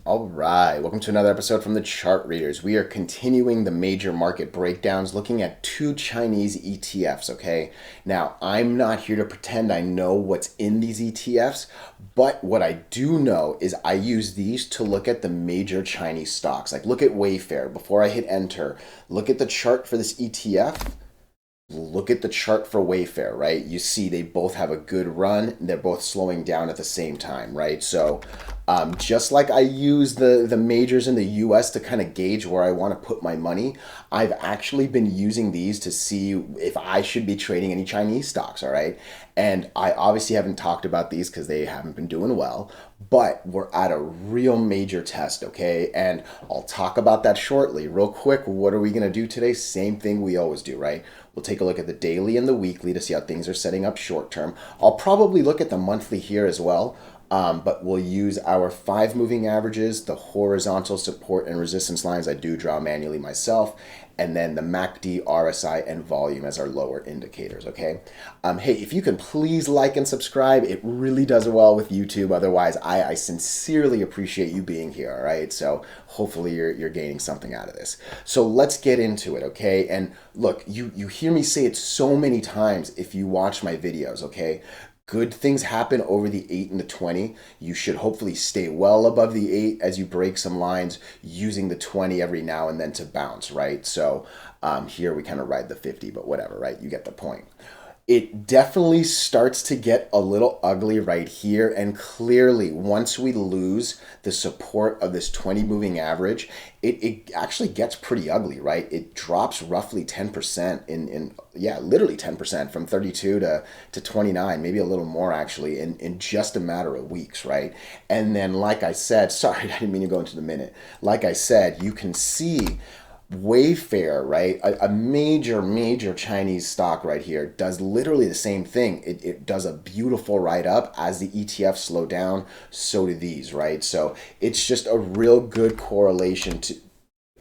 All right, welcome to another episode from the Chart Readers. We are continuing the major market breakdowns looking at two Chinese ETFs, okay? Now, I'm not here to pretend I know what's in these ETFs, but what I do know is I use these to look at the major Chinese stocks. Like look at Wayfair before I hit enter, look at the chart for this ETF. Look at the chart for Wayfair, right? You see they both have a good run. They're both slowing down at the same time, right? So just like I use the majors in the US to kind of gauge where I want to put my money, I've actually been using these to see if I should be trading any Chinese stocks, all right? And I obviously haven't talked about these because they haven't been doing well, but we're at a real major test, okay? And I'll talk about that shortly. Real quick, what are we going to do today? Same thing we always do, right? We'll take a look at the daily and the weekly to see how things are setting up short term. I'll probably look at the monthly here as well, but we'll use our 5 moving averages, the horizontal support and resistance lines I do draw manually myself, and then the MACD, RSI, and volume as our lower indicators, okay? Hey, if you can please like and subscribe, it really does well with YouTube. Otherwise, I sincerely appreciate you being here, all right? So hopefully you're gaining something out of this. So let's get into it, okay? And look, you hear me say it so many times if you watch my videos, okay? Good things happen over the 8 and the 20. You should hopefully stay well above the 8 as you break some lines using the 20 every now and then to bounce, right? So here we kind of ride the 50, but whatever, right? You get the point. It definitely starts to get a little ugly right here. And clearly, once we lose the support of this 20 moving average, it actually gets pretty ugly, right? It drops roughly 10% yeah, literally 10% from 32 to 29, maybe a little more actually, in just a matter of weeks, right? And then, like I said, sorry, I didn't mean to go into the minute. Like I said, you can see Wayfair, right? A major Chinese stock right here does literally the same thing. It does a beautiful ride up as the ETF slow down. So do these, right? So it's just a real good correlation to.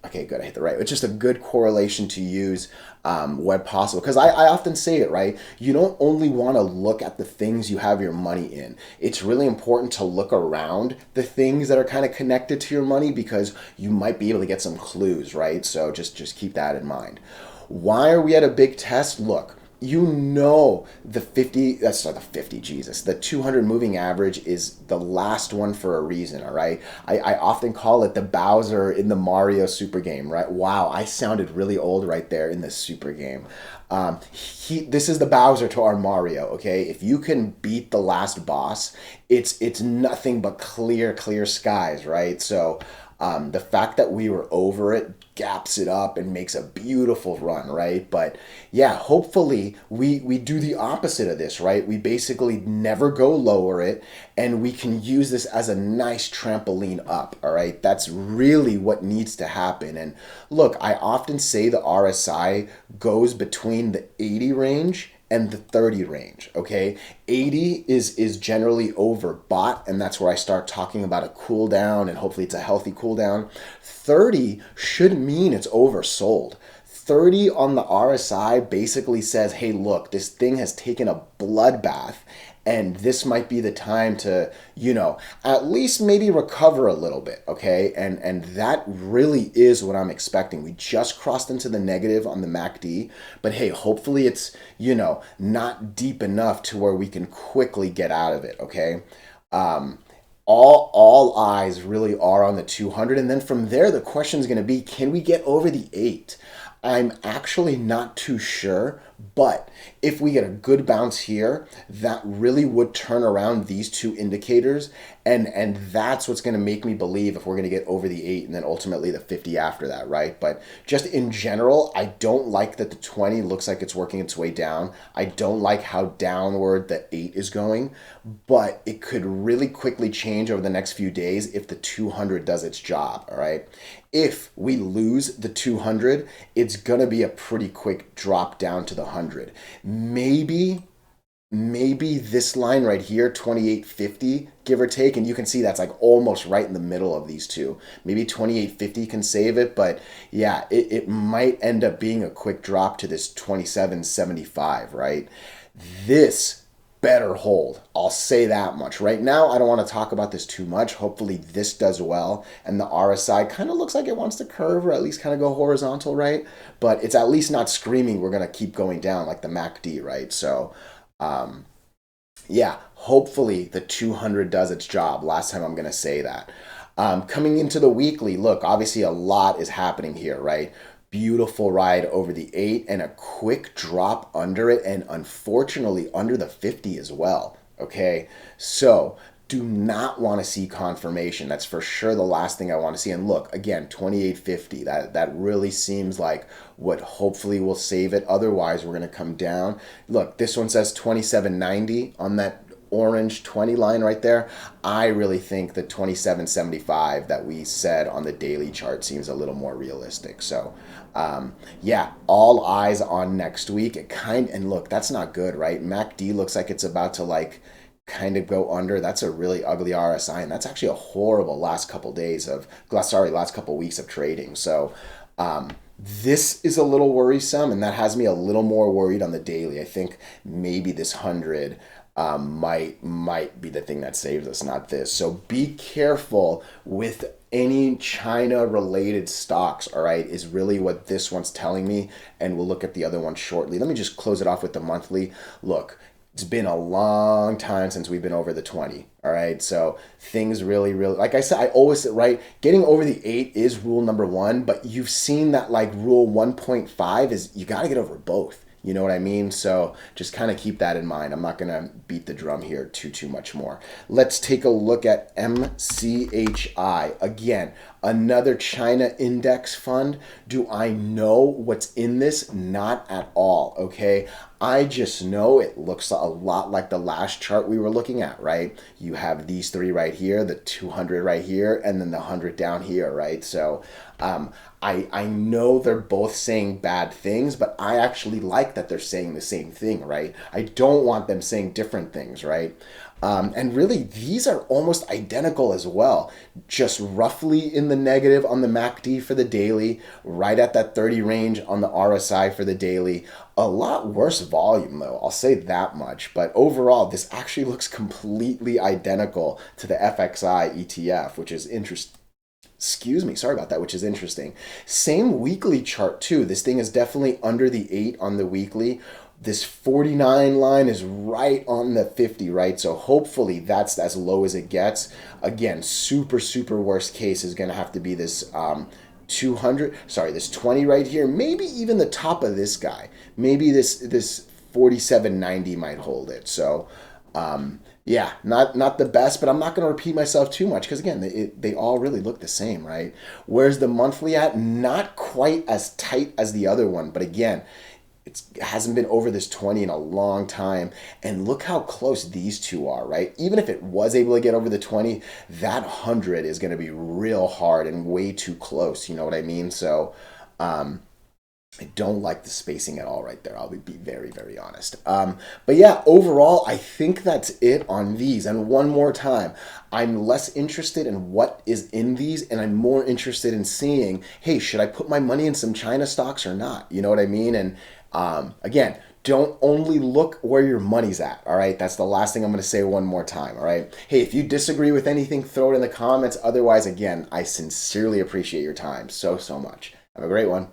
Okay, good. I hit the right. It's just a good correlation to use when possible. Because I often say it, right? You don't only want to look at the things you have your money in. It's really important to look around the things that are kind of connected to your money because you might be able to get some clues, right? So just keep that in mind. Why are we at a big test? Look, you know the 50, that's not the 50, Jesus, the 200 moving average is the last one for a reason, all right? I often call it the Bowser in the Mario super game, right? Wow, I sounded really old right there in the super game. This is the Bowser to our Mario, okay? If you can beat the last boss, it's nothing but clear skies, right? So the fact that we were over it gaps it up and makes a beautiful run, right? But yeah, hopefully we do the opposite of this, right? We basically never go lower it and we can use this as a nice trampoline up, all right? That's really what needs to happen. And look, I often say the RSI goes between the 80 range and the 30 range, okay? 80 is generally overbought, and that's where I start talking about a cool down, and hopefully it's a healthy cool down. 30 should mean it's oversold. 30 on the RSI basically says, hey, look, this thing has taken a bloodbath and this might be the time to, at least maybe recover a little bit, okay? And that really is what I'm expecting. We just crossed into the negative on the MACD, but hey, hopefully it's, not deep enough to where we can quickly get out of it, okay? All eyes really are on the 200, and then from there the question is going to be, can we get over the 8? I'm actually not too sure, but if we get a good bounce here, that really would turn around these two indicators, and that's what's going to make me believe if we're going to get over the 8 and then ultimately the 50 after that, right? But just in general, I don't like that the 20 looks like it's working its way down. I don't like how downward the 8 is going, but it could really quickly change over the next few days if the 200 does its job, all right? If we lose the 200, it's going to be a pretty quick drop down to the 100. Maybe this line right here, 28.50, give or take, and you can see that's like almost right in the middle of these two. Maybe 28.50 can save it, but yeah, it might end up being a quick drop to this 27.75, right? This better hold. I'll say that much. Right now, I don't want to talk about this too much. Hopefully this does well. And the RSI kind of looks like it wants to curve or at least kind of go horizontal, right? But it's at least not screaming we're going to keep going down like the MACD, right? So, yeah, hopefully the 200 does its job. Last time I'm going to say that. Coming into the weekly, look, obviously a lot is happening here, right? Beautiful ride over the 8 and a quick drop under it, and unfortunately under the 50 as well. Okay, so do not want to see confirmation. That's for sure the last thing I want to see. And look, again, 28.50. That really seems like what hopefully will save it. Otherwise, we're going to come down. Look, this one says 27.90 on that orange 20 line right there. I really think the 27.75 that we said on the daily chart seems a little more realistic. So yeah, all eyes on next week. And look, that's not good, right? MACD looks like it's about to like kind of go under. That's a really ugly RSI, and that's actually a horrible last couple weeks of trading. So this is a little worrisome, and that has me a little more worried on the daily. I think maybe this 100 might be the thing that saves us, not this. So be careful with any China related stocks, all right, is really what this one's telling me. And we'll look at the other one shortly. Let me just close it off with the monthly. Look, it's been a long time since we've been over the 20. All right. So things really, like I said, I always say, right, getting over the 8 is rule number 1, but you've seen that like rule 1.5 is you got to get over both. You know what I mean? So just kind of keep that in mind. I'm not going to beat the drum here too much more. Let's take a look at MCHI. Again, another China index fund. Do I know what's in this? Not at all, okay? I just know it looks a lot like the last chart we were looking at, right? You have these 3 right here, the 200 right here, and then the 100 down here, right? So I know they're both saying bad things, but I actually like that they're saying the same thing, right? I don't want them saying different things, right? And really, these are almost identical as well, just roughly in the negative on the MACD for the daily, right at that 30 range on the RSI for the daily. A lot worse volume, though, I'll say that much. But overall, this actually looks completely identical to the FXI ETF, which is interesting. Excuse me, sorry about that, which is interesting. Same weekly chart too. This thing is definitely under the 8 on the weekly. This 49 line is right on the 50, right? So hopefully that's as low as it gets. Again, super worst case is going to have to be this 20 right here. Maybe even the top of this guy. Maybe this 47.90 might hold it. So yeah, not the best, but I'm not going to repeat myself too much because, again, they all really look the same, right? Where's the monthly at? Not quite as tight as the other one, but again, it hasn't been over this 20 in a long time. And look how close these two are, right? Even if it was able to get over the 20, that 100 is going to be real hard and way too close. You know what I mean? So I don't like the spacing at all right there. I'll be very honest. But yeah, overall, I think that's it on these. And one more time, I'm less interested in what is in these, and I'm more interested in seeing, hey, should I put my money in some China stocks or not? You know what I mean? And again, don't only look where your money's at, all right? That's the last thing I'm going to say one more time, all right? Hey, if you disagree with anything, throw it in the comments. Otherwise, again, I sincerely appreciate your time so much. Have a great one.